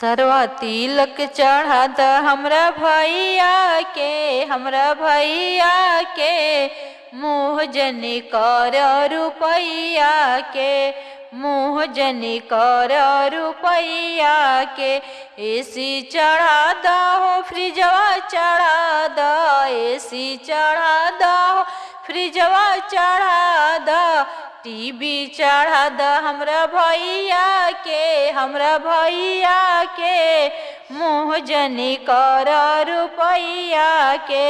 सरवा तिलक चढ़ा द हमरा भैया के मुँह जनी कर रुपैया के मुँह जनी कर रुपैया के। एसी चढ़ा दो फ्रिजवा चढ़ा दो एसी चढ़ा दो फ्रिजवा चढ़ा दो टीवी चढ़ा द हमरा भैया के मुँह जनी कर रुपैया के।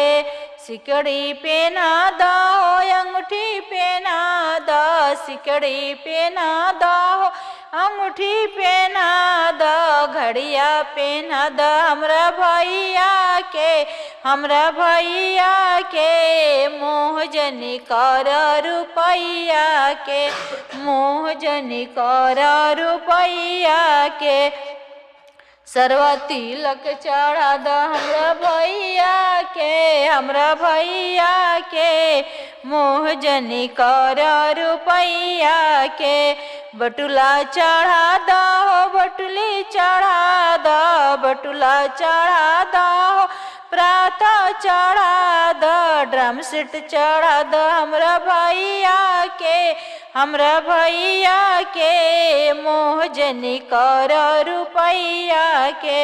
सिकड़ी पहना दो अंगूठी पहना दो सिकड़ी पहना दो अंगूठी पहना दो घड़िया पहना द हमरा भैया के मुँह जनी कर रुपैया के मुँह जनी कर रुपैया के। सरवा तिलक चढ़ा द हमरा भैया के मुँह जनी कर रुपैया के। बटुला चढ़ा दो बटुली चढ़ा दो बटुला चढ़ा दो प्राता चढ़ा दो ड्रम सेट चढ़ा दो हमरा भैया के मुँह जनी कर रुपैया के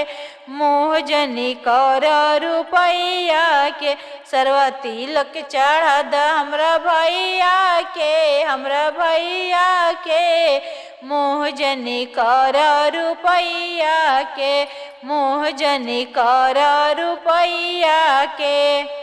मुँह जनी कर रुपैया के। सरवा तिलक चढ़ा द हमरा भैया के मुँह जनी कर रुपैया के मुँह जनी कर रुपैया के।